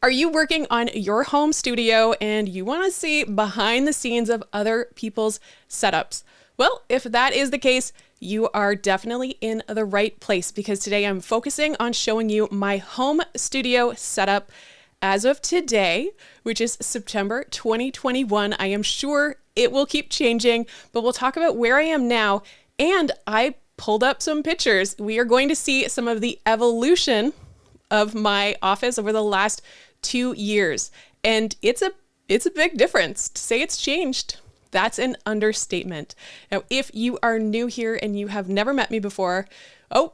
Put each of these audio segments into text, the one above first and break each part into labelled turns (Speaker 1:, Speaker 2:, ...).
Speaker 1: Are you working on your home studio and you want to see behind the scenes of other people's setups? Well, if that is the case, you are definitely in the right place because today I'm focusing on showing you my home studio setup as of today, which is September 2021. I am sure it will keep changing, but we'll talk about where I am now. And I pulled up some pictures. We are going to see some of the evolution of my office over the last 2 years. And it's a big difference. To say it's changed, that's an understatement. Now, if you are new here and you have never met me before, oh,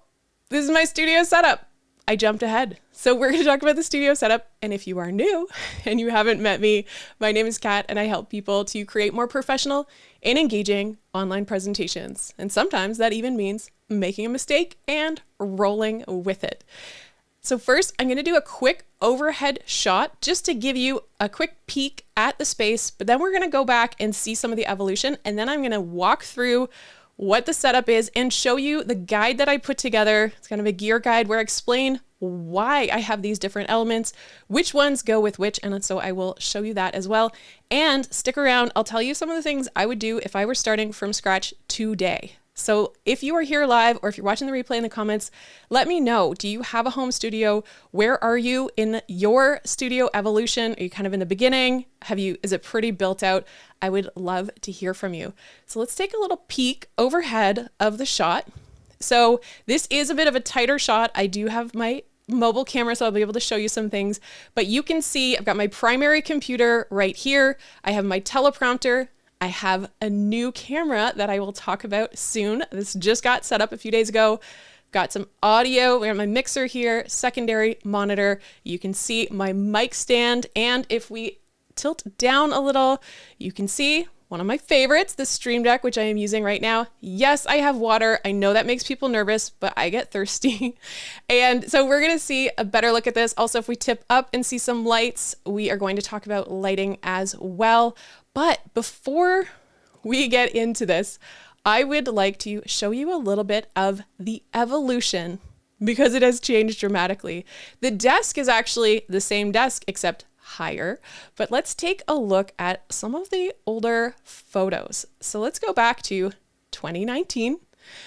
Speaker 1: this is my studio setup. I jumped ahead. So we're going to talk about the studio setup. And if you are new and you haven't met me, my name is Kat and I help people to create more professional and engaging online presentations. And sometimes that even means making a mistake and rolling with it. So first, I'm going to do a quick overhead shot just to give you a quick peek at the space, but then we're going to go back and see some of the evolution, and then I'm going to walk through what the setup is and show you the guide that I put together. It's kind of a gear guide where I explain why I have these different elements, which ones go with which, and so I will show you that as well. And stick around, I'll tell you some of the things I would do if I were starting from scratch today. So if you are here live or if you're watching the replay in the comments, let me know. Do you have a home studio? Where are you in your studio evolution? Are you kind of in the beginning? Is it pretty built out? I would love to hear from you. So let's take a little peek overhead of the shot. So this is a bit of a tighter shot. I do have my mobile camera, so I'll be able to show you some things, but you can see I've got my primary computer right here. I have my teleprompter. I have a new camera that I will talk about soon. This just got set up a few days ago. Got some audio. We have my mixer here, secondary monitor. You can see my mic stand. And if we tilt down a little, you can see one of my favorites, the Stream Deck, which I am using right now. Yes, I have water. I know that makes people nervous, but I get thirsty. And so we're going to see a better look at this. Also, if we tip up and see some lights, we are going to talk about lighting as well. But before we get into this, I would like to show you a little bit of the evolution because it has changed dramatically. The desk is actually the same desk except higher, but let's take a look at some of the older photos. So let's go back to 2019.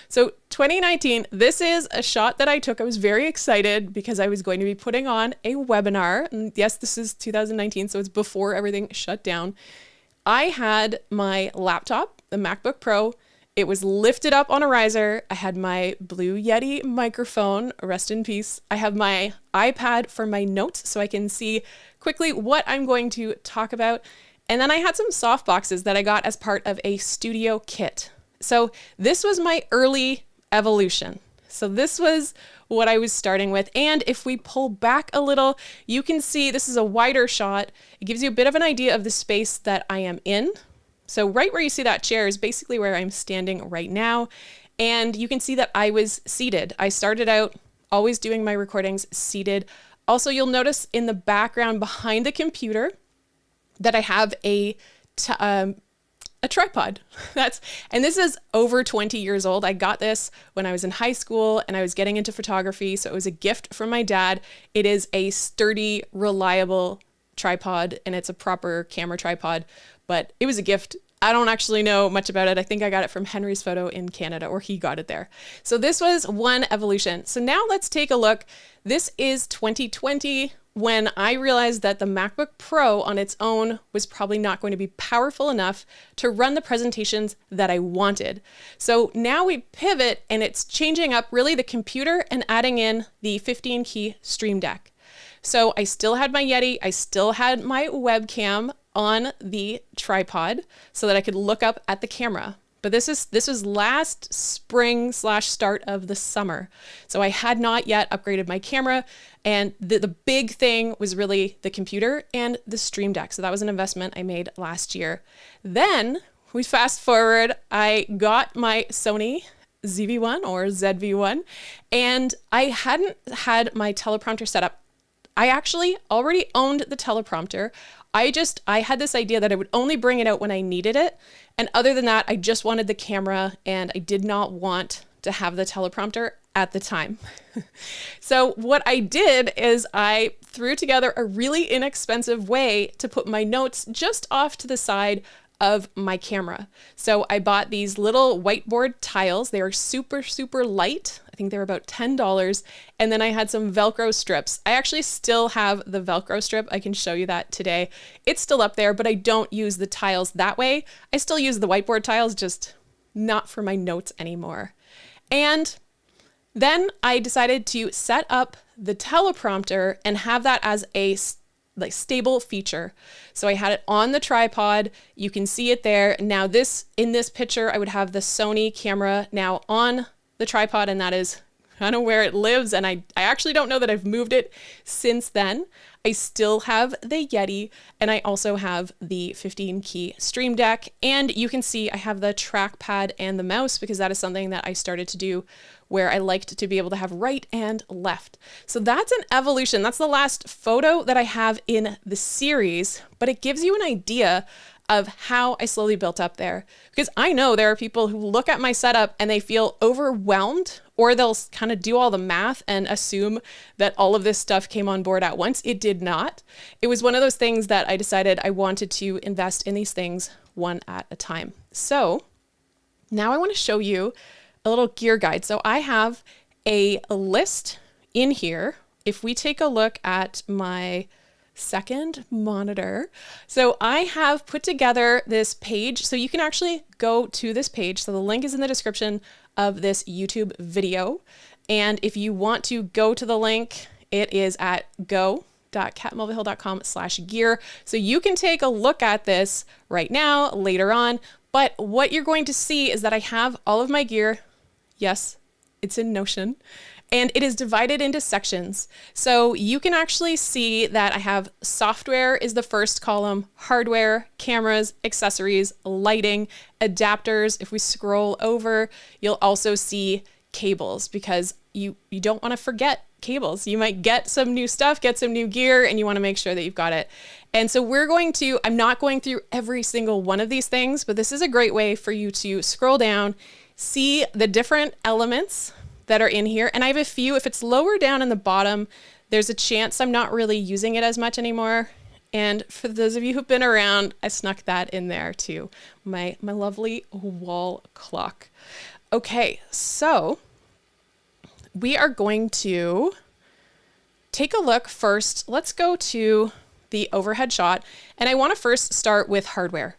Speaker 1: So 2019, this is a shot that I took. I was very excited because I was going to be putting on a webinar. And yes, this is 2019, so it's before everything shut down. I had my laptop, the MacBook Pro. It was lifted up on a riser. I had my Blue Yeti microphone, rest in peace. I have my iPad for my notes so I can see quickly what I'm going to talk about. And then I had some soft boxes that I got as part of a studio kit. So this was my early evolution. So this was what I was starting with. And if we pull back a little, you can see this is a wider shot. It gives you a bit of an idea of the space that I am in. So right where you see that chair is basically where I'm standing right now. And you can see that I was seated. I started out always doing my recordings seated. Also, you'll notice in the background behind the computer that I have a tripod. And this is over 20 years old. I got this when I was in high school and I was getting into photography. So it was a gift from my dad. It is a sturdy, reliable tripod and it's a proper camera tripod, but it was a gift. I don't actually know much about it. I think I got it from Henry's Photo in Canada, or he got it there. So this was one evolution. So now let's take a look. This is 2020 when I realized that the MacBook Pro on its own was probably not going to be powerful enough to run the presentations that I wanted. So now we pivot and it's changing up really the computer and adding in the 15-key Stream Deck. So I still had my Yeti, I still had my webcam on the tripod so that I could look up at the camera. But this was last spring / start of the summer. So I had not yet upgraded my camera. And the big thing was really the computer and the Stream Deck. So that was an investment I made last year. Then we fast forward, I got my Sony ZV-1 or ZV-1, and I hadn't had my teleprompter set up. I actually already owned the teleprompter. I had this idea that I would only bring it out when I needed it. And other than that, I just wanted the camera and I did not want to have the teleprompter at the time. So what I did is I threw together a really inexpensive way to put my notes just off to the side of my camera. So I bought these little whiteboard tiles. They are super, super light. I think they were about $10. And then I had some Velcro strips. I actually still have the Velcro strip. I can show you that today. It's still up there, but I don't use the tiles that way. I still use the whiteboard tiles, just not for my notes anymore. And then I decided to set up the teleprompter and have that as a stable feature. So I had it on the tripod. You can see it there. Now in this picture, I would have the Sony camera now on the tripod, and that is kind of where it lives. And I actually don't know that I've moved it since then. I still have the Yeti, and I also have the 15 key Stream Deck. And you can see I have the trackpad and the mouse because that is something that I started to do where I liked to be able to have right and left. So that's an evolution. That's the last photo that I have in the series, but it gives you an idea of how I slowly built up there. Because I know there are people who look at my setup and they feel overwhelmed, or they'll kind of do all the math and assume that all of this stuff came on board at once. It did not. It was one of those things that I decided I wanted to invest in these things one at a time. So now I want to show you a little gear guide. So I have a list in here. If we take a look at my second monitor, so I have put together this page. So you can actually go to this page. So the link is in the description of this YouTube video. And if you want to go to the link, it is at go.katmelville.com/gear. So you can take a look at this right now, later on. But what you're going to see is that I have all of my gear. Yes, it's in Notion. And it is divided into sections. So you can actually see that I have software is the first column, hardware, cameras, accessories, lighting, adapters. If we scroll over, you'll also see cables, because you don't want to forget cables. You might get some new stuff, get some new gear, and you want to make sure that you've got it. And so I'm not going through every single one of these things, but this is a great way for you to scroll down, see the different elements that are in here. And I have a few. If it's lower down in the bottom, there's a chance I'm not really using it as much anymore. And for those of you who've been around, I snuck that in there too. My lovely wall clock. Okay, so we are going to take a look first. Let's go to the overhead shot. And I want to first start with hardware.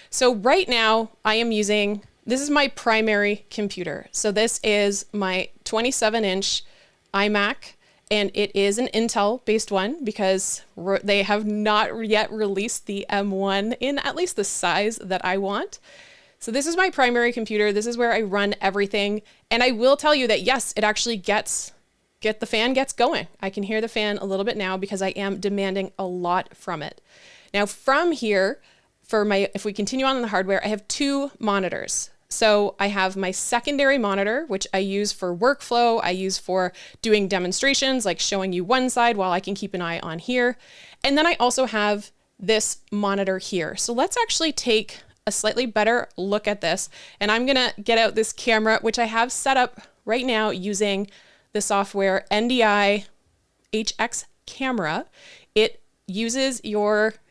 Speaker 1: So right now I am using, this is my primary computer. So this is my 27-inch iMac, and it is an Intel-based one because they have not yet released the M1 in at least the size that I want. So this is my primary computer. This is where I run everything. And I will tell you that yes, it actually the fan gets going. I can hear the fan a little bit now because I am demanding a lot from it. Now from here, if we continue on the hardware, I have two monitors. So I have my secondary monitor, which I use for workflow. I use for doing demonstrations, like showing you one side while I can keep an eye on here. And then I also have this monitor here. So let's actually take a slightly better look at this. And I'm gonna get out this camera, which I have set up right now using the software NDI HX Camera.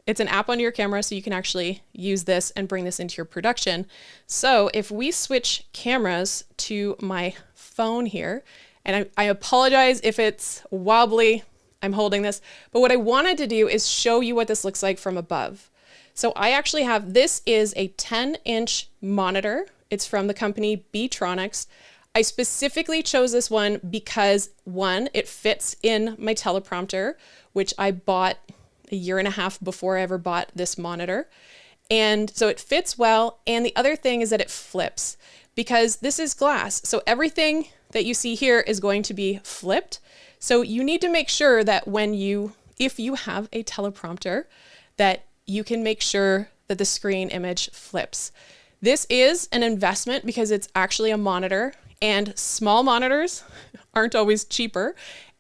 Speaker 1: It's an app on your camera, so you can actually use this and bring this into your production. So if we switch cameras to my phone here, and I apologize if it's wobbly, I'm holding this, but what I wanted to do is show you what this looks like from above. So I actually have, this is a 10-inch monitor. It's from the company Beatronics. I specifically chose this one because one, it fits in my teleprompter, which I bought a year and a half before I ever bought this monitor. And so it fits well. And the other thing is that it flips because this is glass. So everything that you see here is going to be flipped. So you need to make sure that if you have a teleprompter, that you can make sure that the screen image flips. This is an investment because it's actually a monitor, and small monitors aren't always cheaper.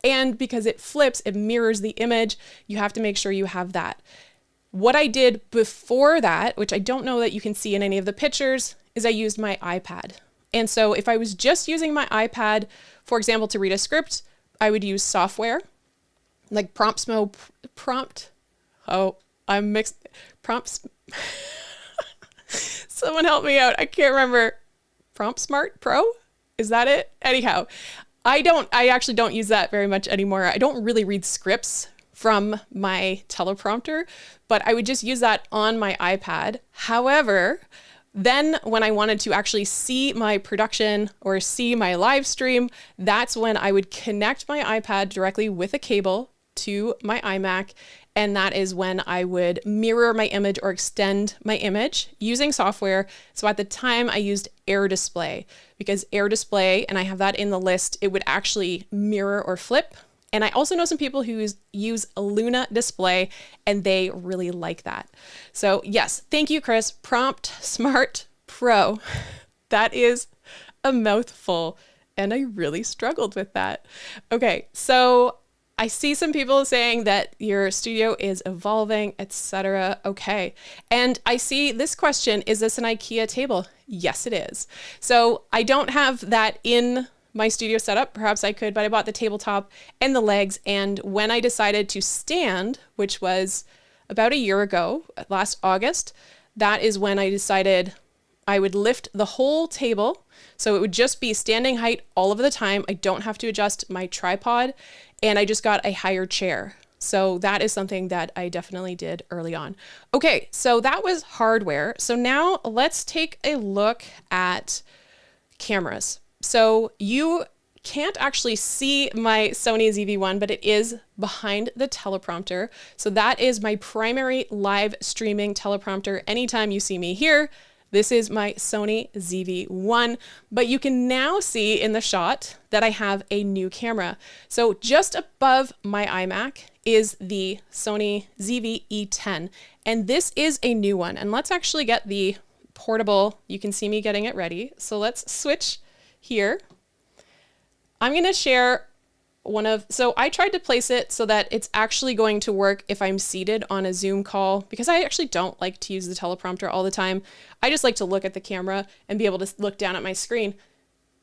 Speaker 1: And because it flips, it mirrors the image. You have to make sure you have that. What I did before that, which I don't know that you can see in any of the pictures, is I used my iPad. And so if I was just using my iPad For example, to read a script, I would use software like Someone help me out. I can't remember. Prompt Smart Pro? Is that it? Anyhow, I actually don't use that very much anymore. I don't really read scripts from my teleprompter, but I would just use that on my iPad. However, then when I wanted to actually see my production or see my live stream, that's when I would connect my iPad directly with a cable to my iMac. And that is when I would mirror my image or extend my image using software. So at the time I used Air Display, because Air Display, and I have that in the list, it would actually mirror or flip. And I also know some people who use Luna Display, and they really like that. So yes, thank you, Chris. Prompt Smart Pro. That is a mouthful, and I really struggled with that. Okay, so I see some people saying that your studio is evolving, etc. Okay. And I see this question, is this an IKEA table? Yes, it is. So I don't have that in my studio setup. Perhaps I could, but I bought the tabletop and the legs. And when I decided to stand, which was about a year ago, last August, that is when I decided I would lift the whole table. So it would just be standing height all of the time. I don't have to adjust my tripod. And I just got a higher chair. So that is something that I definitely did early on. Okay, so that was hardware. So now let's take a look at cameras. So you can't actually see my Sony ZV-1, but it is behind the teleprompter. So that is my primary live streaming teleprompter. Anytime you see me here, this is my Sony ZV-1, but you can now see in the shot that I have a new camera. So just above my iMac is the Sony ZV-E10, and this is a new one. And let's actually get the portable. You can see me getting it ready. So let's switch here. I'm gonna share so I tried to place it so that it's actually going to work if I'm seated on a Zoom call, because I actually don't like to use the teleprompter all the time. I just like to look at the camera and be able to look down at my screen.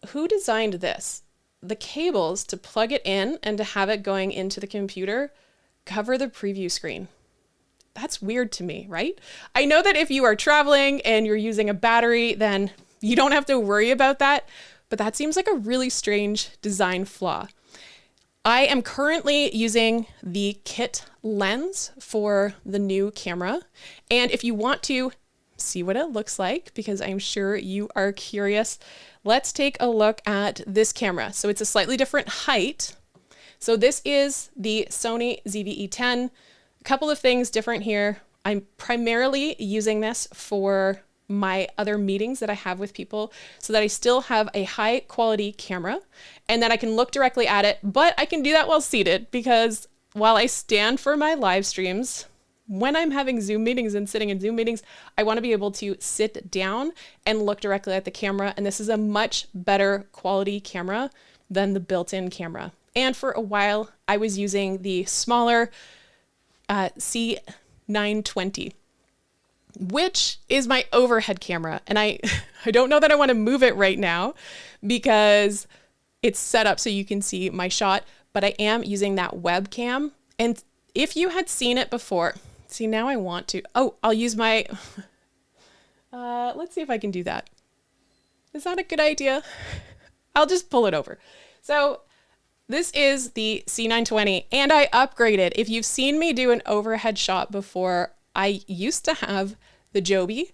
Speaker 1: Who designed this? The cables to plug it in and to have it going into the computer cover the preview screen. That's weird to me, right? I know that if you are traveling and you're using a battery, then you don't have to worry about that, but that seems like a really strange design flaw. I am currently using the kit lens for the new camera. And if you want to see what it looks like, because I'm sure you are curious, let's take a look at this camera. So it's a slightly different height. So this is the Sony ZV-E10. A couple of things different here. I'm primarily using this for my other meetings that I have with people so that I still have a high quality camera and that I can look directly at it, but I can do that while seated, because while I stand for my live streams, when I'm having Zoom meetings and sitting in Zoom meetings, I want to be able to sit down and look directly at the camera. And this is a much better quality camera than the built-in camera. And for a while, I was using the smaller C920. Which is my overhead camera. And I don't know that I want to move it right now because it's set up so you can see my shot, but I am using that webcam. And if you had seen it before, see, now I want to, I'll use my, let's see if I can do that. Is that a good idea? I'll just pull it over. So this is the C920 and I upgraded. If you've seen me do an overhead shot before, I used to have the Joby,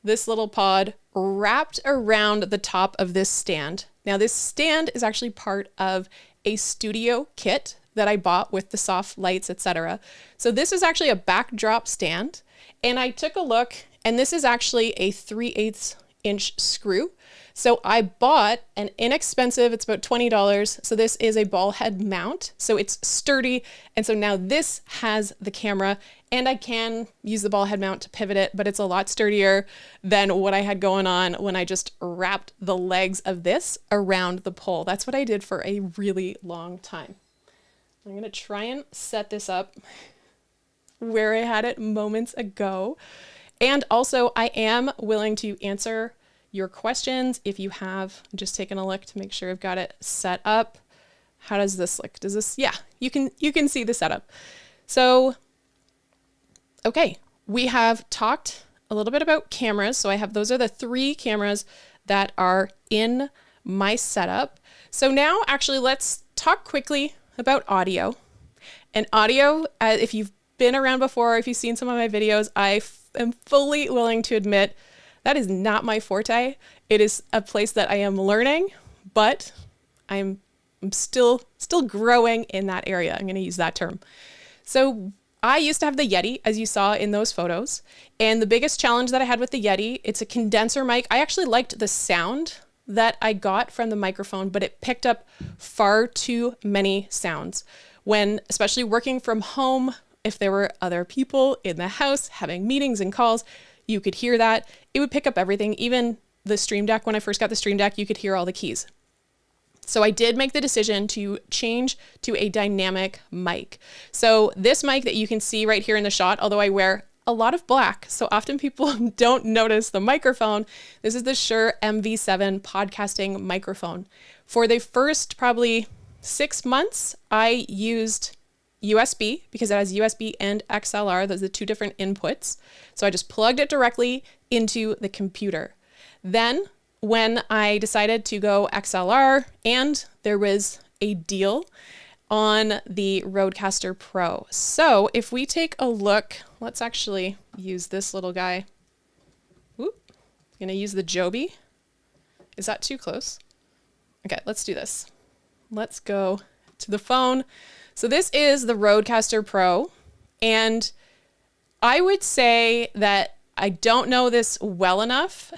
Speaker 1: this little pod, wrapped around the top of this stand. Now this stand is actually part of a studio kit that I bought with the soft lights, etc. So this is actually a backdrop stand. And I took a look, and this is actually a 3/8 inch screw. So I bought an inexpensive, it's about $20. So this is a ball head mount. So it's sturdy. And so now this has the camera, and I can use the ball head mount to pivot it, but it's a lot sturdier than what I had going on when I just wrapped the legs of this around the pole. That's what I did for a really long time. I'm gonna try and set this up where I had it moments ago. And also I am willing to answer your questions. If you have, I'm just taking a look to make sure I've got it set up. How does this look? Does this, yeah, you can see the setup. So, okay, we have talked a little bit about cameras. So I have, those are the 3 cameras that are in my setup. So now actually let's talk quickly about audio. And audio, if you've been around before, if you've seen some of my videos, I am fully willing to admit that is not my forte. It is a place that I am learning, but I'm still growing in that area. I'm going to use that term. So I used to have the Yeti, as you saw in those photos. And the biggest challenge that I had with the Yeti, it's a condenser mic. I actually liked the sound that I got from the microphone, but it picked up far too many sounds. When, especially working from home, if there were other people in the house having meetings and calls, you could hear that. It would pick up everything. Even the Stream Deck, when I first got the Stream Deck, you could hear all the keys. So I did make the decision to change to a dynamic mic. So this mic that you can see right here in the shot, although I wear a lot of black, so often people don't notice the microphone. This is the Shure MV7 podcasting microphone. For the first probably 6 months, I used USB because it has USB and XLR. Those are the 2 different inputs. So I just plugged it directly into the computer. Then when I decided to go XLR, and there was a deal on the RODECaster Pro. So if we take a look, let's actually use this little guy. Whoop. I'm gonna use the Joby. Is that too close? Okay, let's do this. Let's go to the phone. So this is the RODECaster Pro, and I would say that I don't know this well enough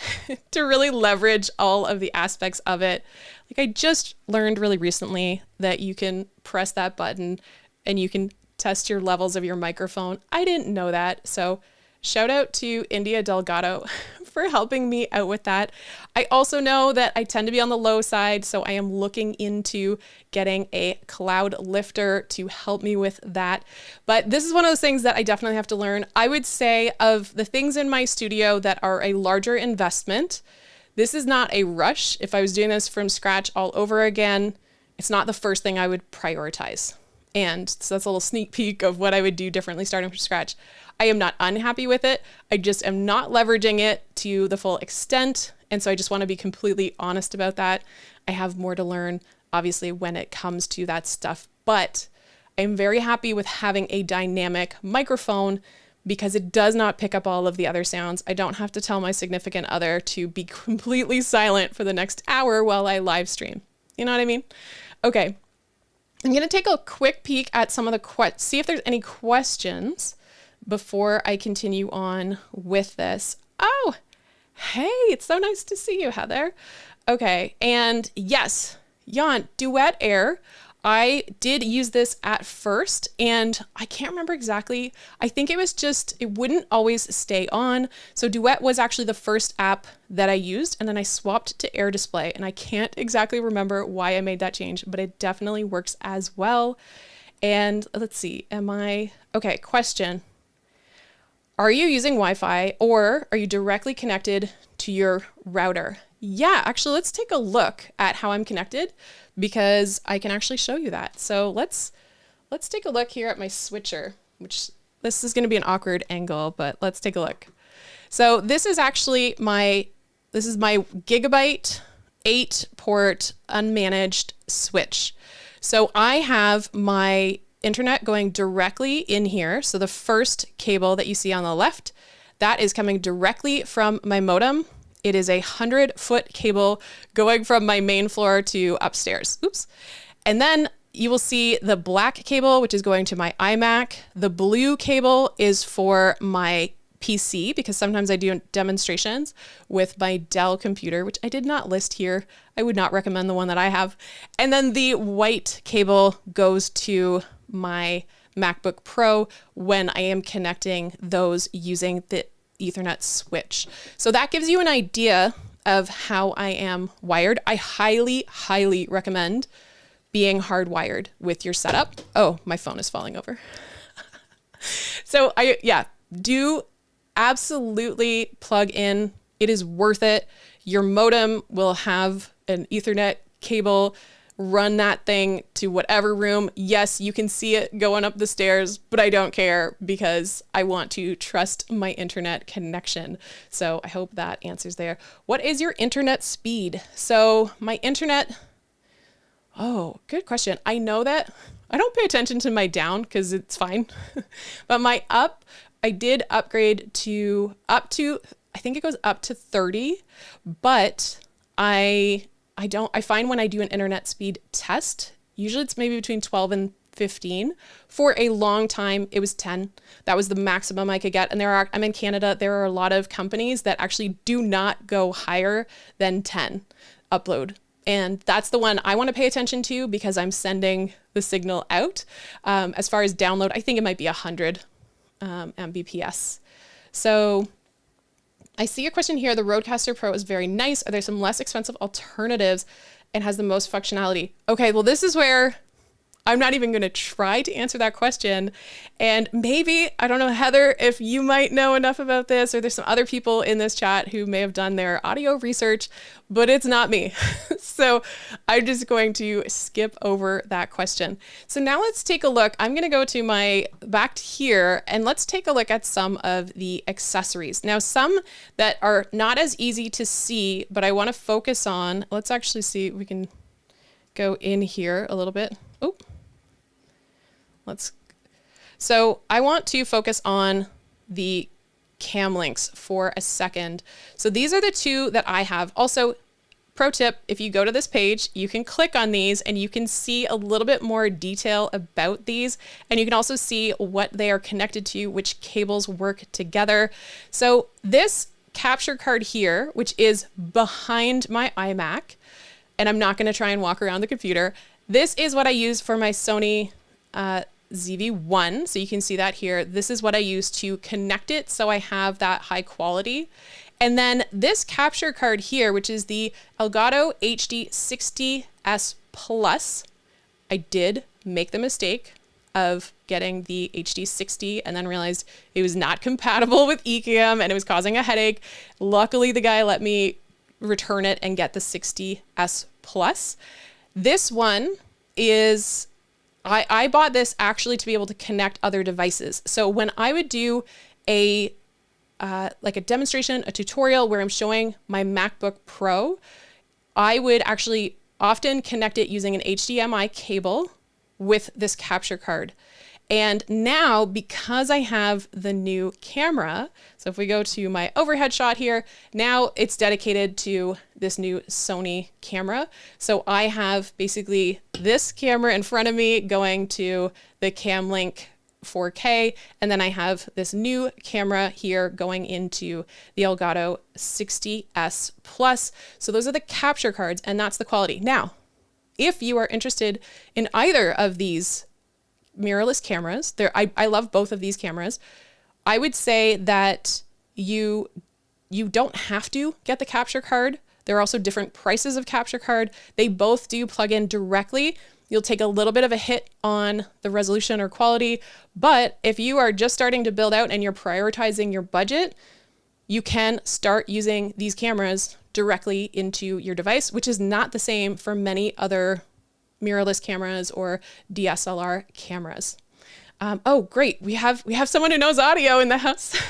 Speaker 1: to really leverage all of the aspects of it. Like, I just learned really recently that you can press that button and you can test your levels of your microphone. I didn't know that. So shout out to India Delgado for helping me out with that. I also know that I tend to be on the low side, so I am looking into getting a cloud lifter to help me with that. But this is one of those things that I definitely have to learn. I would say of the things in my studio that are a larger investment, this is not a rush. If I was doing this from scratch all over again, it's not the first thing I would prioritize. And so that's a little sneak peek of what I would do differently starting from scratch. I am not unhappy with it. I just am not leveraging it to the full extent. And so I just want to be completely honest about that. I have more to learn, obviously, when it comes to that stuff. But I'm very happy with having a dynamic microphone because it does not pick up all of the other sounds. I don't have to tell my significant other to be completely silent for the next hour while I live stream. You know what I mean? Okay. I'm going to take a quick peek at some of the see if there's any questions before I continue on with this. Oh, hey, it's so nice to see you, Heather. Okay, and yes, Jan, Duet Air. I did use this at first, and I can't remember exactly. I think it was just, it wouldn't always stay on. So Duet was actually the first app that I used, and then I swapped to Air Display, and I can't exactly remember why I made that change, but it definitely works as well. And let's see, okay, question. Are you using Wi-Fi or are you directly connected to your router? Yeah, actually, let's take a look at how I'm connected because I can actually show you that. So let's take a look here at my switcher, which this is going to be an awkward angle, but let's take a look. So this is actually my Gigabyte 8-port unmanaged switch. So I have my internet going directly in here. So the first cable that you see on the left, that is coming directly from my modem. It is a 100-foot cable going from my main floor to upstairs. Oops. And then you will see the black cable, which is going to my iMac. The blue cable is for my PC because sometimes I do demonstrations with my Dell computer, which I did not list here. I would not recommend the one that I have. And then the white cable goes to my MacBook Pro when I am connecting those using the Ethernet switch. So that gives you an idea of how I am wired. I highly, highly recommend being hardwired with your setup. Oh, my phone is falling over. So do absolutely plug in. It is worth it. Your modem will have an Ethernet cable, run that thing to whatever room. Yes, you can see it going up the stairs, but I don't care because I want to trust my internet connection. So I hope that answers there. What is your internet speed? So my internet, oh, good question. I know that I don't pay attention to my down because it's fine, but my up, I did upgrade to up to, I think it goes up to 30, but I find when I do an internet speed test, usually it's maybe between 12 and 15. For a long time, it was 10. That was the maximum I could get. And I'm in Canada, there are a lot of companies that actually do not go higher than 10 upload. And that's the one I want to pay attention to because I'm sending the signal out. As far as download, I think it might be 100 Mbps. So I see a question here. The RODECaster Pro is very nice. Are there some less expensive alternatives and has the most functionality? Okay, well, this is where I'm not even going to try to answer that question. And maybe, I don't know, Heather, if you might know enough about this, or there's some other people in this chat who may have done their audio research, but it's not me. So I'm just going to skip over that question. So now let's take a look. I'm going to go to back here and let's take a look at some of the accessories. Now, some that are not as easy to see, but I want to focus on, let's actually see if we can go in here a little bit. Oh. So I want to focus on the cam links for a second. So these are the two that I have. Also, pro tip, if you go to this page, you can click on these and you can see a little bit more detail about these. And you can also see what they are connected to, which cables work together. So this capture card here, which is behind my iMac, and I'm not going to try and walk around the computer. This is what I use for my Sony ZV-1. So you can see that here. This is what I use to connect it. So I have that high quality. And then this capture card here, which is the Elgato HD60S Plus. I did make the mistake of getting the HD60 and then realized it was not compatible with Ecamm and it was causing a headache. Luckily, the guy let me return it and get the 60S Plus. This one is, I bought this actually to be able to connect other devices. So when I would do like a demonstration, a tutorial where I'm showing my MacBook Pro, I would actually often connect it using an HDMI cable with this capture card. And now, because I have the new camera, so if we go to my overhead shot here, now it's dedicated to this new Sony camera. So I have basically this camera in front of me going to the Camlink 4K, and then I have this new camera here going into the Elgato 60S Plus. So those are the capture cards, and that's the quality. Now, if you are interested in either of these mirrorless cameras, I love both of these cameras. I would say that you don't have to get the capture card. There are also different prices of capture card. They both do plug in directly. You'll take a little bit of a hit on the resolution or quality, but if you are just starting to build out and you're prioritizing your budget, you can start using these cameras directly into your device, which is not the same for many other mirrorless cameras or DSLR cameras. Oh, great. We have someone who knows audio in the house.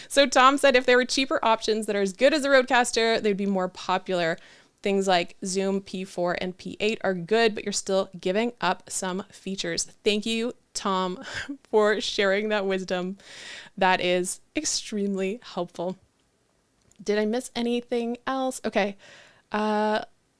Speaker 1: So Tom said if there were cheaper options that are as good as the RODECaster, they'd be more popular. Things like Zoom P4 and P8 are good, but you're still giving up some features. Thank you, Tom, for sharing that wisdom. That is extremely helpful. Did I miss anything else? Okay. Okay.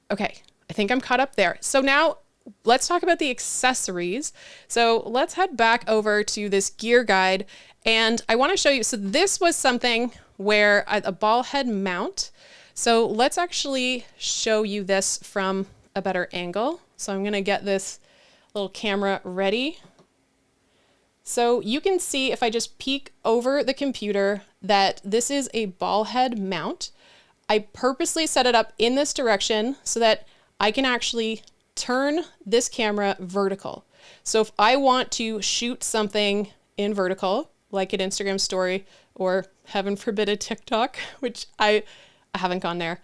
Speaker 1: I think I'm caught up there. So now let's talk about the accessories. So let's head back over to this gear guide. And I want to show you, so this was something where a ball head mount. So let's actually show you this from a better angle. So I'm going to get this little camera ready. So you can see if I just peek over the computer that this is a ball head mount. I purposely set it up in this direction so that I can actually turn this camera vertical. So if I want to shoot something in vertical, like an Instagram story or heaven forbid a TikTok, which I I haven't gone there.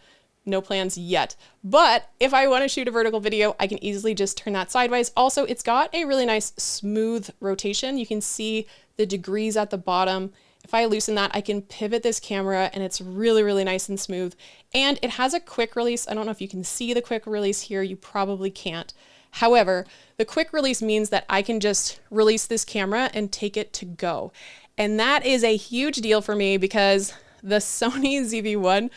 Speaker 1: No plans yet. But if I want to shoot a vertical video, I can easily just turn that sideways. Also, it's got a really nice smooth rotation. You can see the degrees at the bottom. If I loosen that, I can pivot this camera and it's really, really nice and smooth. And it has a quick release. I don't know if you can see the quick release here. You probably can't. However, the quick release means that I can just release this camera and take it to go. And that is a huge deal for me because the Sony ZV-1,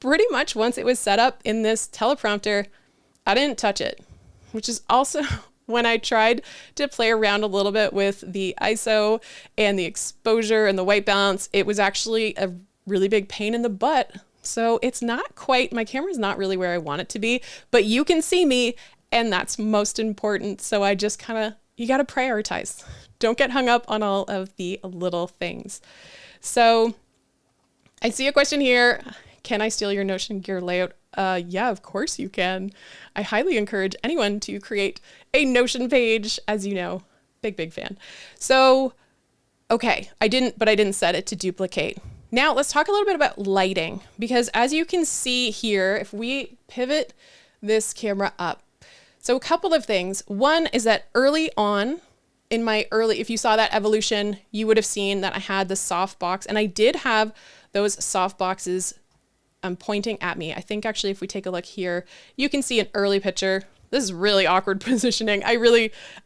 Speaker 1: pretty much once it was set up in this teleprompter, I didn't touch it, which is also when I tried to play around a little bit with the ISO and the exposure and the white balance, it was actually a really big pain in the butt. So it's not quite, my camera's not really where I want it to be, but you can see me and that's most important. So I just you got to prioritize. Don't get hung up on all of the little things. So I see a question here. Can I steal your Notion gear layout? Yeah, of course you can. I highly encourage anyone to create a Notion page, as you know, big fan. So, okay, I didn't set it to duplicate. Now let's talk a little bit about lighting, because as you can see here, if we pivot this camera up, so a couple of things. One is that early on in my if you saw that evolution, you would have seen that I had the soft box, and I did have those soft boxes pointing at me. I think actually if we take a look here, you can see an early picture. This is really awkward positioning. I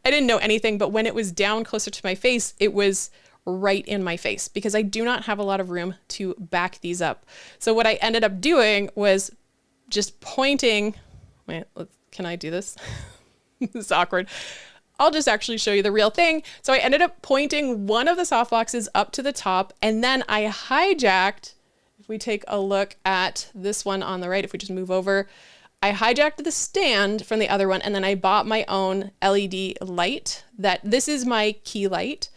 Speaker 1: didn't know anything, but when it was down closer to my face, it was right in my face because I do not have a lot of room to back these up. So what I ended up doing was just pointing, can I do this? This is awkward. I'll just actually show you the real thing. So I ended up pointing one of the soft boxes up to the top, and then I hijacked, if we take a look at this one on the right, if we just move over, I hijacked the stand from the other one, and then I bought my own LED light. This is my key light.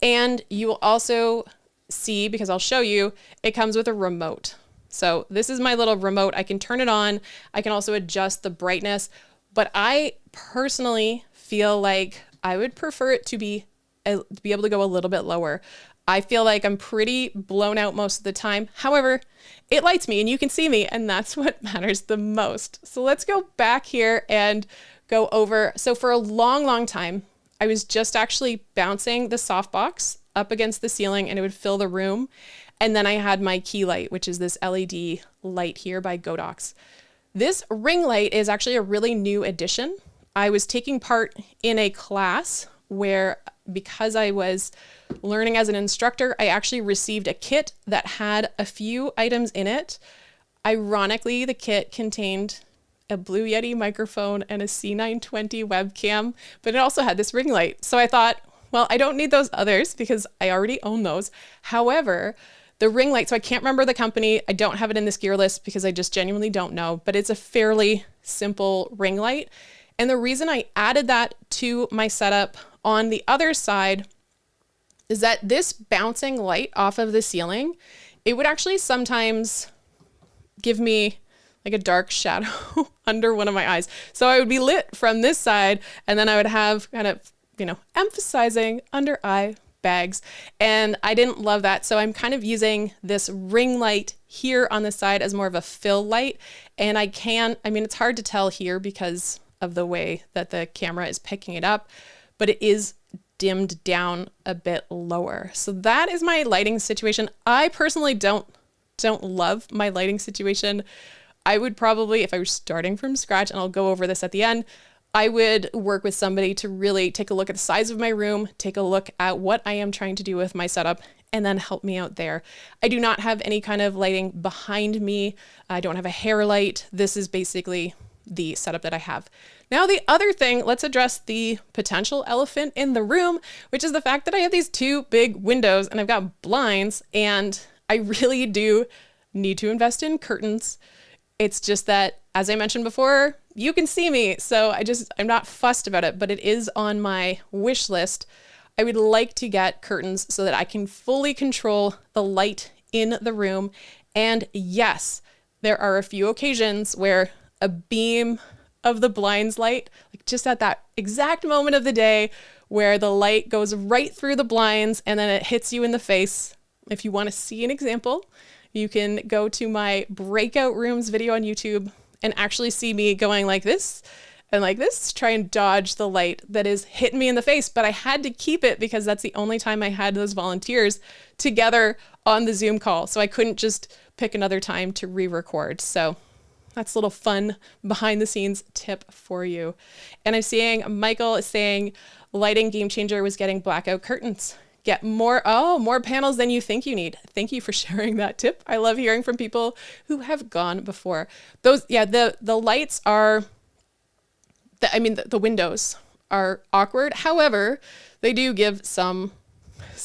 Speaker 1: And you will also see, because I'll show you, it comes with a remote. So this is my little remote. I can turn it on. I can also adjust the brightness, but I personally feel like I would prefer it to be able to go a little bit lower. I feel like I'm pretty blown out most of the time. However, it lights me and you can see me, and that's what matters the most. So let's go back here and go over. So for a long time, I was just actually bouncing the softbox up against the ceiling and it would fill the room. And then I had my key light, which is this LED light here by Godox. This ring light is actually a really new addition. I was taking part in a class where, because I was learning as an instructor, I actually received a kit that had a few items in it. Ironically, the kit contained a Blue Yeti microphone and a C920 webcam, but it also had this ring light. So I thought, well, I don't need those others because I already own those. However, the ring light, so I can't remember the company. I don't have it in this gear list because I just genuinely don't know, but it's a fairly simple ring light. And the reason I added that to my setup on the other side is that this bouncing light off of the ceiling, it would actually sometimes give me like a dark shadow under one of my eyes. So I would be lit from this side, and then I would have kind of, emphasizing under eye bags. And I didn't love that. So I'm kind of using this ring light here on the side as more of a fill light. And it's hard to tell here because of the way that the camera is picking it up, but it is dimmed down a bit lower. So that is my lighting situation. I personally don't love my lighting situation. I would probably, if I was starting from scratch, and I'll go over this at the end, I would work with somebody to really take a look at the size of my room, take a look at what I am trying to do with my setup, and then help me out there. I do not have any kind of lighting behind me. I don't have a hair light. This is basically the setup that I have. Now, the other thing, let's address the potential elephant in the room, which is the fact that I have these two big windows and I've got blinds, and I really do need to invest in curtains. It's just that, as I mentioned before, you can see me, so I'm not fussed about it, but it is on my wish list. I would like to get curtains so that I can fully control the light in the room. And yes, there are a few occasions where a beam of the blinds light, like just at that exact moment of the day where the light goes right through the blinds and then it hits you in the face. If you want to see an example, You can go to my breakout rooms video on YouTube and actually see me going like this and like this, try and dodge the light that is hitting me in the face. But I had to keep it because that's the only time I had those volunteers together on the Zoom call. So I couldn't just pick another time to re-record. So that's a little fun behind the scenes tip for you. And I'm seeing Michael is saying lighting game changer was getting blackout curtains. Get more panels than you think you need. Thank you for sharing that tip. I love hearing from people who have gone before. Those, yeah, the lights are, the windows are awkward. However, they do give some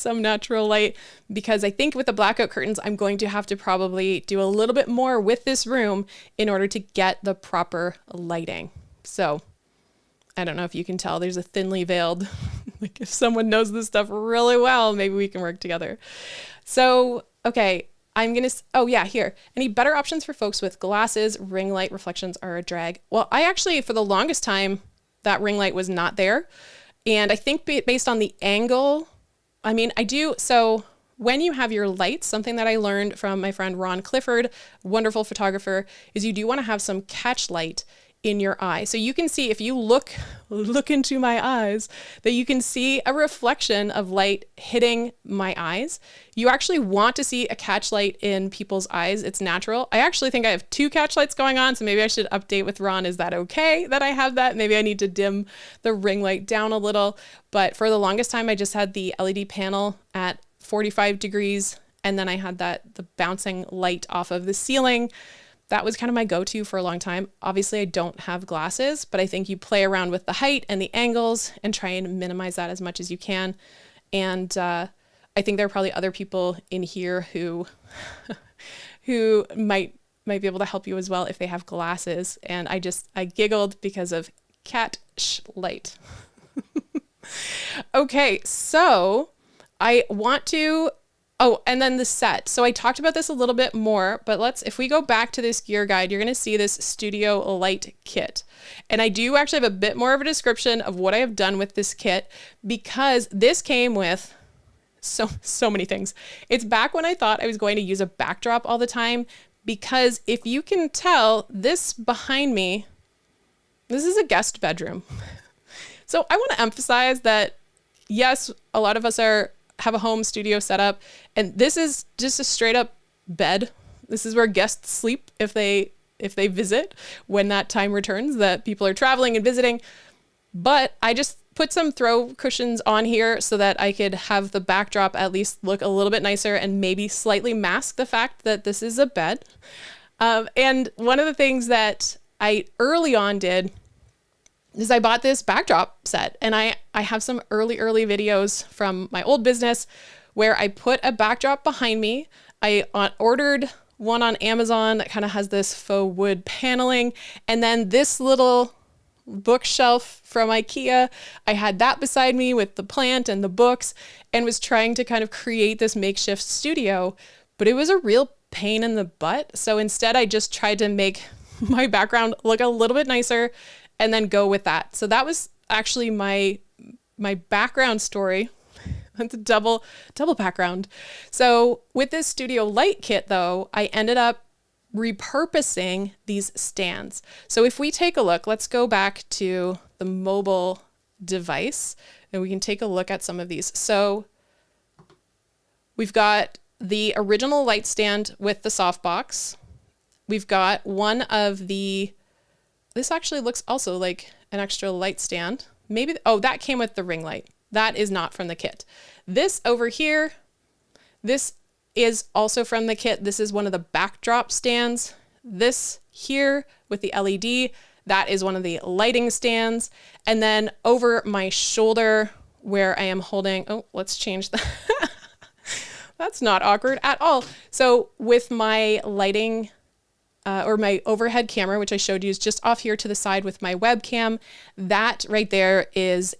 Speaker 1: natural light, because I think with the blackout curtains, I'm going to have to probably do a little bit more with this room in order to get the proper lighting. So I don't know if you can tell, there's a thinly veiled, like if someone knows this stuff really well, maybe we can work together. So, okay, here. Any better options for folks with glasses? Ring light reflections are a drag. Well, I actually, for the longest time, that ring light was not there. And I think based on the angle, so when you have your lights, something that I learned from my friend Ron Clifford, wonderful photographer, is you do want to have some catch light in your eye. So you can see, if you look into my eyes, that you can see a reflection of light hitting my eyes. You actually want to see a catch light in people's eyes. It's natural. I actually think I have 2 catch lights going on, so maybe I should update with Ron. Is that okay that I have that? Maybe I need to dim the ring light down a little. But for the longest time, I just had the LED panel at 45 degrees, and then I had the bouncing light off of the ceiling. That was kind of my go-to for a long time. Obviously, I don't have glasses, but I think you play around with the height and the angles and try and minimize that as much as you can. And I think there are probably other people in here who might be able to help you as well if they have glasses. And I giggled because of catch light. Okay, so I want to... Oh, and then the set. So I talked about this a little bit more, but if we go back to this gear guide, you're going to see this studio light kit. And I do actually have a bit more of a description of what I have done with this kit, because this came with so many things. It's back when I thought I was going to use a backdrop all the time, because if you can tell, this behind me, this is a guest bedroom. So I want to emphasize that, yes, a lot of us have a home studio setup, and this is just a straight up bed. This is where guests sleep if they visit, when that time returns that people are traveling and visiting. But I just put some throw cushions on here so that I could have the backdrop at least look a little bit nicer and maybe slightly mask the fact that this is a bed. And one of the things that I early on did is I bought this backdrop set, and I have some early videos from my old business where I put a backdrop behind me. I ordered one on Amazon that kind of has this faux wood paneling, and then this little bookshelf from Ikea, I had that beside me with the plant and the books, and was trying to kind of create this makeshift studio, but it was a real pain in the butt. So instead I just tried to make my background look a little bit nicer and then go with that. So that was actually my background story. That's a double background. So with this studio light kit though, I ended up repurposing these stands. So if we take a look, let's go back to the mobile device and we can take a look at some of these. So we've got the original light stand with the softbox. We've got one of this actually looks also like an extra light stand. Maybe, that came with the ring light. That is not from the kit. This over here, this is also from the kit. This is one of the backdrop stands. This here with the LED, that is one of the lighting stands. And then over my shoulder where I am holding, let's change that. That's not awkward at all. So with my lighting, or my overhead camera, which I showed you is just off here to the side with my webcam, that right there is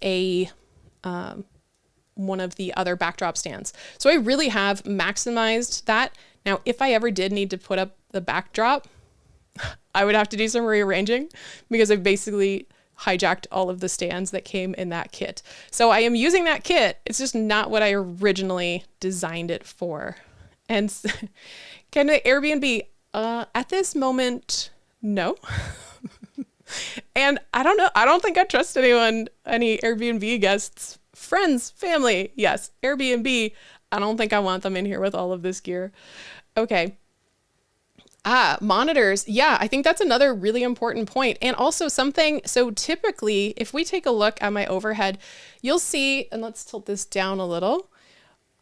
Speaker 1: one of the other backdrop stands. So I really have maximized that. Now, if I ever did need to put up the backdrop, I would have to do some rearranging, because I've basically hijacked all of the stands that came in that kit. So I am using that kit. It's just not what I originally designed it for. And can the Airbnb? At this moment, no. And I don't know. I don't think I trust anyone, any Airbnb guests, friends, family. Yes, Airbnb. I don't think I want them in here with all of this gear. Okay. Monitors. Yeah, I think that's another really important point. And also something, so typically, if we take a look at my overhead, you'll see, and let's tilt this down a little.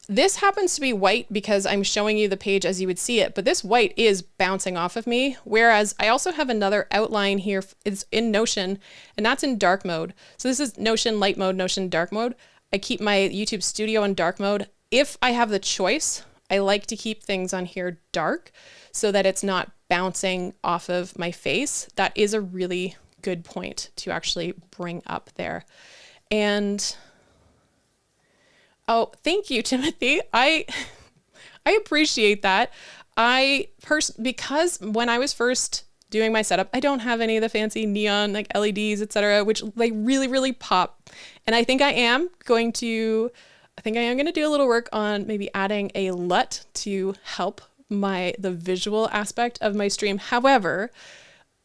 Speaker 1: This happens to be white because I'm showing you the page as you would see it, but this white is bouncing off of me. Whereas I also have another outline here. It's in Notion, and that's in dark mode. So this is Notion light mode, Notion dark mode. I keep my YouTube studio in dark mode. If I have the choice, I like to keep things on here dark so that it's not bouncing off of my face. That is a really good point to actually bring up there. And oh, thank you, Timothy. I appreciate that. Because when I was first doing my setup, I don't have any of the fancy neon like LEDs, etc., which like really, really pop. And I think I am going to do a little work on maybe adding a LUT to help the visual aspect of my stream. However,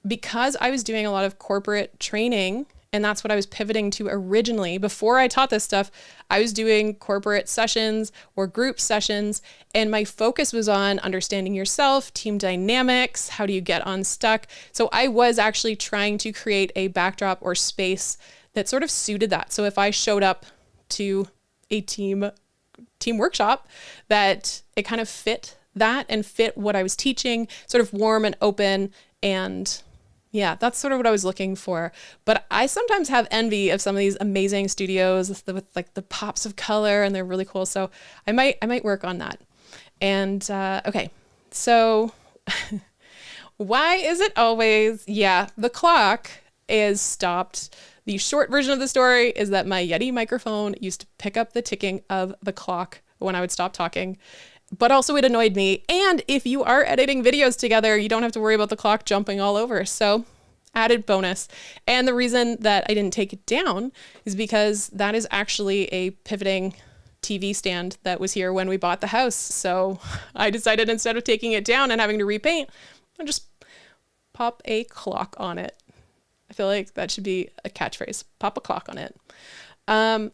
Speaker 1: because I was doing a lot of corporate training, and that's what I was pivoting to originally. Before I taught this stuff, I was doing corporate sessions or group sessions, and my focus was on understanding yourself, team dynamics, how do you get unstuck. So I was actually trying to create a backdrop or space that sort of suited that. So if I showed up to a team workshop, that it kind of fit that and fit what I was teaching, sort of warm and open. And yeah, that's sort of what I was looking for. But I sometimes have envy of some of these amazing studios with like the pops of color, and they're really cool. So I might work on that. And okay, so why is it always, yeah, the clock is stopped. The short version of the story is that my Yeti microphone used to pick up the ticking of the clock when I would stop talking. But also it annoyed me. And if you are editing videos together, you don't have to worry about the clock jumping all over. So added bonus. And the reason that I didn't take it down is because that is actually a pivoting TV stand that was here when we bought the house. So I decided instead of taking it down and having to repaint, I'll just pop a clock on it. I feel like that should be a catchphrase. Pop a clock on it.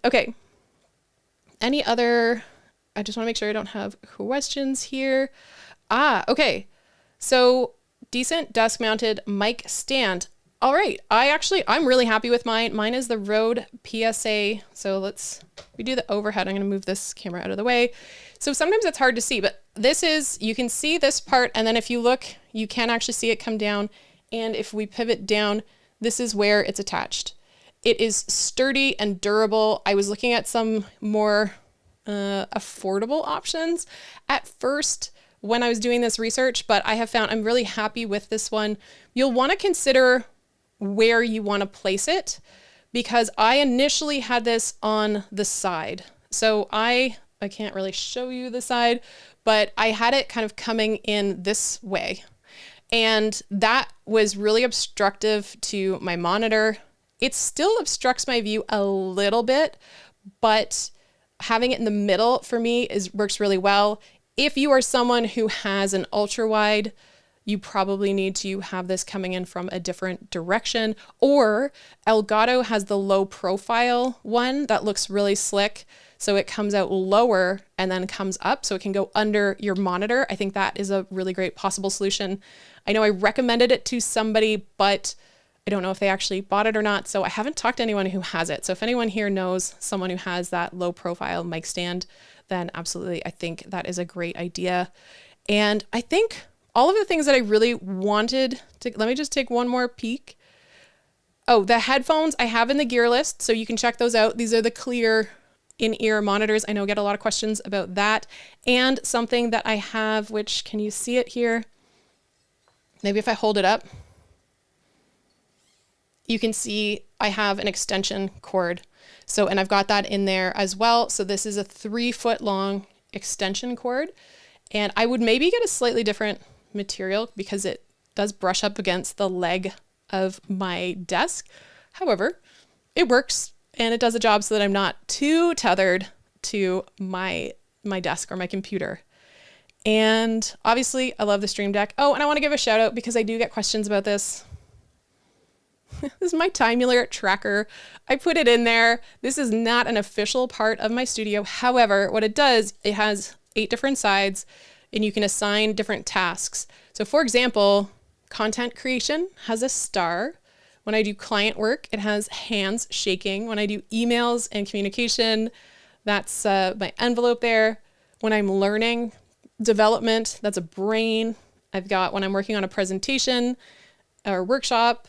Speaker 1: Okay. Any other... I just want to make sure I don't have questions here. Okay. So decent desk mounted mic stand. All right. I'm really happy with mine. Mine is the Rode PSA. So we do the overhead. I'm going to move this camera out of the way. So sometimes it's hard to see, but you can see this part. And then if you look, you can actually see it come down. And if we pivot down, this is where it's attached. It is sturdy and durable. I was looking at some more affordable options at first when I was doing this research, but I have found I'm really happy with this one. You'll want to consider where you want to place it, because I initially had this on the side. So I can't really show you the side, but I had it kind of coming in this way. And that was really obstructive to my monitor. It still obstructs my view a little bit, but having it in the middle for me works really well. If you are someone who has an ultra wide, you probably need to have this coming in from a different direction. Or Elgato has the low profile one that looks really slick. So it comes out lower and then comes up so it can go under your monitor. I think that is a really great possible solution. I know I recommended it to somebody, but I don't know if they actually bought it or not. So I haven't talked to anyone who has it. So if anyone here knows someone who has that low profile mic stand, then absolutely, I think that is a great idea. And I think all of the things that I really wanted to, let me just take one more peek. Oh, the headphones I have in the gear list, so you can check those out. These are the clear in-ear monitors. I know I get a lot of questions about that. And something that I have, which, can you see it here? Maybe if I hold it up, you can see I have an extension cord. So, and I've got that in there as well. So this is a 3-foot long extension cord, and I would maybe get a slightly different material because it does brush up against the leg of my desk. However, it works and it does a job so that I'm not too tethered to my desk or my computer. And obviously I love the Stream Deck. Oh, and I want to give a shout out because I do get questions about this. This is my Timeular Tracker. I put it in there. This is not an official part of my studio. However, what it does, it has 8 different sides and you can assign different tasks. So for example, content creation has a star. When I do client work, it has hands shaking. When I do emails and communication, that's my envelope there. When I'm learning development, that's a brain. I've got when I'm working on a presentation or workshop,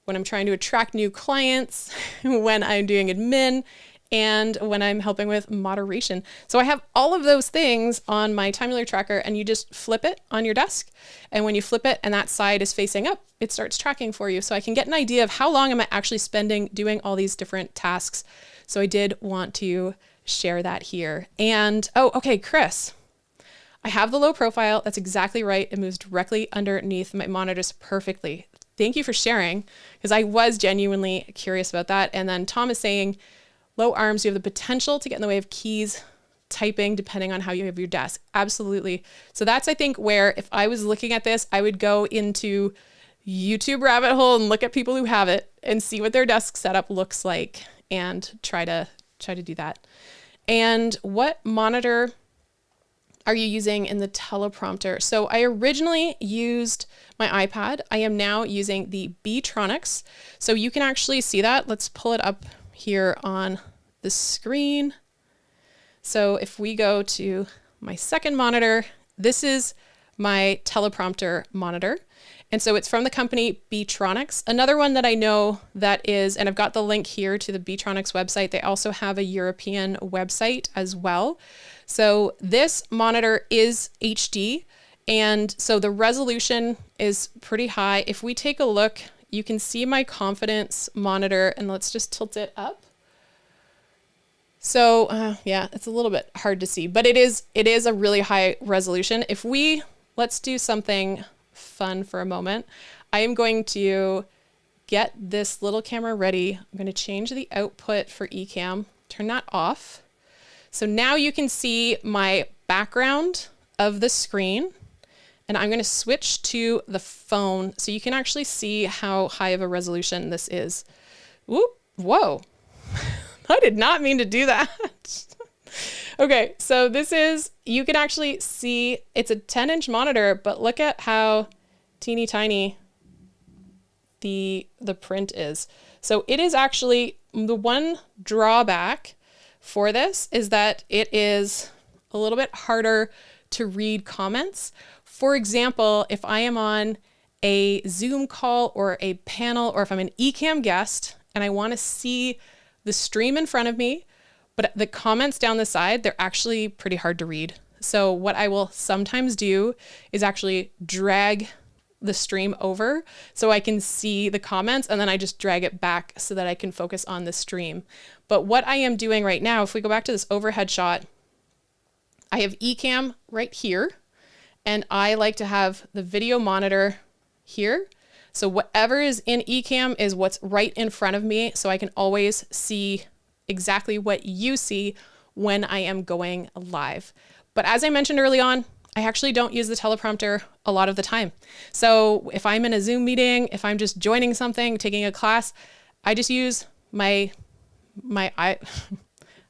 Speaker 1: when I'm trying to attract new clients, when I'm doing admin, and when I'm helping with moderation. So I have all of those things on my Timeular Tracker, and you just flip it on your desk. And when you flip it and that side is facing up, it starts tracking for you. So I can get an idea of how long am I actually spending doing all these different tasks. So I did want to share that here. And, oh, okay, Chris, I have the low profile. That's exactly right. It moves directly underneath my monitors perfectly. Thank you for sharing, because I was genuinely curious about that. And then Tom is saying, low arms, you have the potential to get in the way of keys typing depending on how you have your desk. Absolutely. So that's, I think, where if I was looking at this, I would go into YouTube rabbit hole and look at people who have it and see what their desk setup looks like and try to do that. And what monitor are you using in the teleprompter? So I originally used my iPad. I am now using the Beatronics. So you can actually see that. Let's pull it up here on the screen. So if we go to my second monitor, this is my teleprompter monitor. And so it's from the company Beatronics. Another one that I know that is, and I've got the link here to the Beatronics website. They also have a European website as well. So this monitor is HD. And so the resolution is pretty high. If we take a look, you can see my confidence monitor, and let's just tilt it up. So yeah, it's a little bit hard to see, but it is a really high resolution. If let's do something fun for a moment. I am going to get this little camera ready. I'm going to change the output for Ecamm, turn that off. So now you can see my background of the screen, and I'm going to switch to the phone so you can actually see how high of a resolution this is. Whoop, whoa. I did not mean to do that. Okay, so this is, you can actually see it's a 10-inch monitor, but look at how teeny tiny the print is. So it is actually, the one drawback for this is that it is a little bit harder to read comments. For example, if I am on a Zoom call or a panel, or if I'm an Ecamm guest and I want to see the stream in front of me, but the comments down the side, they're actually pretty hard to read. So what I will sometimes do is actually drag the stream over so I can see the comments, and then I just drag it back so that I can focus on the stream. But what I am doing right now, if we go back to this overhead shot, I have Ecamm right here, and I like to have the video monitor here. So whatever is in Ecamm is what's right in front of me, so I can always see exactly what you see when I am going live. But as I mentioned early on, I actually don't use the teleprompter a lot of the time. So if I'm in a Zoom meeting, if I'm just joining something, taking a class, I just use I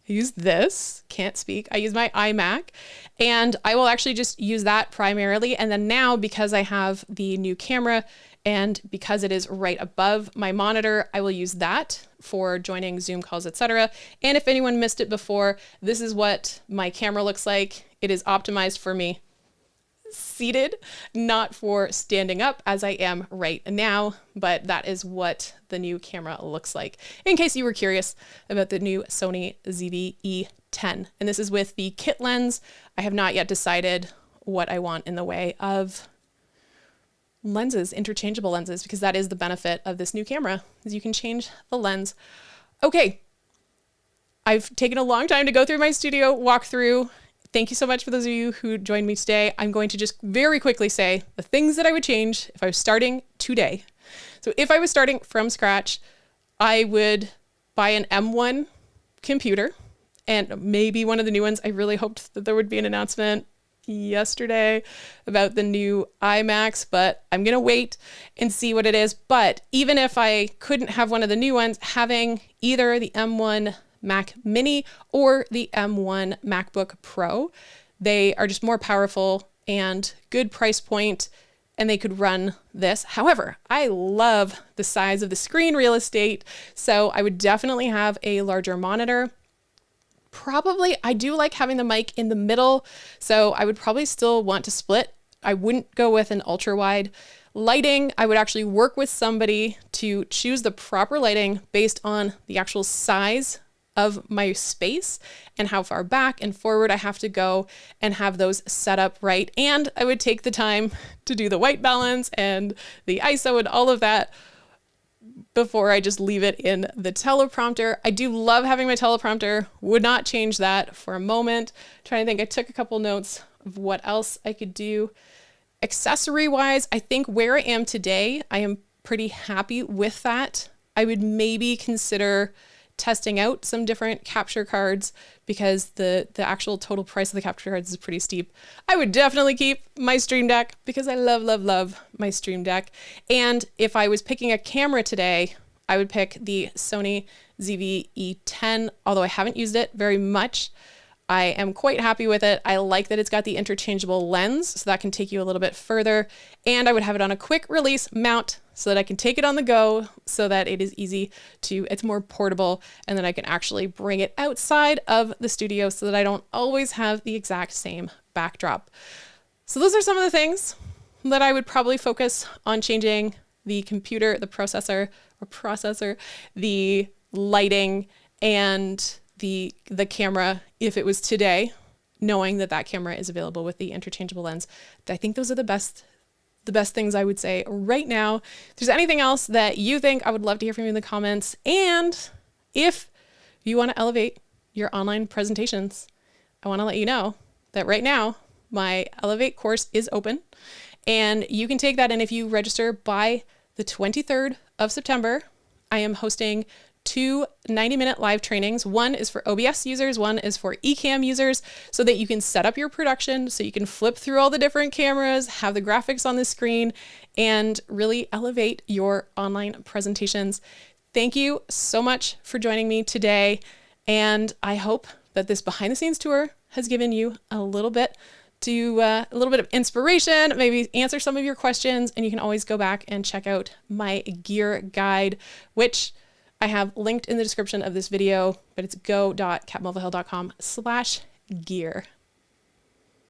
Speaker 1: use this, can't speak. I use my iMac, and I will actually just use that primarily. And then now, because I have the new camera and because it is right above my monitor, I will use that for joining Zoom calls, etc. And if anyone missed it before, this is what my camera looks like. It is optimized for me seated, not for standing up as I am right now, but that is what the new camera looks like, in case you were curious about the new Sony ZV-E10. And this is with the kit lens. I have not yet decided what I want in the way of lenses, interchangeable lenses, because that is the benefit of this new camera, is you can change the lens. Okay, I've taken a long time to go through my studio walkthrough. Thank you so much for those of you who joined me today. I'm going to just very quickly say the things that I would change if I was starting today. So if I was starting from scratch, I would buy an M1 computer and maybe one of the new ones. I really hoped that there would be an announcement yesterday about the new iMacs, but I'm going to wait and see what it is. But even if I couldn't have one of the new ones, having either the M1 Mac Mini or the M1 MacBook Pro, they are just more powerful and good price point, and they could run this. However, I love the size of the screen real estate, so I would definitely have a larger monitor. Probably, I do like having the mic in the middle, so I would probably still want to split. I wouldn't go with an ultra wide. Lighting, I would actually work with somebody to choose the proper lighting based on the actual size of my space and how far back and forward I have to go and have those set up right. And I would take the time to do the white balance and the ISO and all of that before I just leave it in the teleprompter. I do love having my teleprompter, would not change that for a moment. Trying to think, I took a couple notes of what else I could do. Accessory wise, I think where I am today, I am pretty happy with that. I would maybe consider testing out some different capture cards because the actual total price of the capture cards is pretty steep. I would definitely keep my Stream Deck because I love my Stream Deck. And if I was picking a camera today, I would pick the Sony ZV-E10, although I haven't used it very much. I am quite happy with it. I like that it's got the interchangeable lens, so that can take you a little bit further. And I would have it on a quick release mount so that I can take it on the go, so that it is easy to, it's more portable, and then I can actually bring it outside of the studio so that I don't always have the exact same backdrop. So those are some of the things that I would probably focus on changing: the computer, the processor, the lighting, and the camera if it was today, knowing that that camera is available with the interchangeable lens. I think those are the best things I would say right now. If there's anything else that you think, I would love to hear from you in the comments. And if you want to elevate your online presentations, I want to let you know that right now my Elevate course is open, and you can take that. And if you register by the 23rd of September, I am hosting 2 90-minute live trainings. One is for OBS users, one is for Ecamm users, so that you can set up your production, so you can flip through all the different cameras, have the graphics on the screen, and really elevate your online presentations. Thank you so much for joining me today, and I hope that this behind the scenes tour has given you a little bit of inspiration, maybe answer some of your questions, and you can always go back and check out my gear guide, which I have linked in the description of this video, but it's go.capmelvahill.com/gear.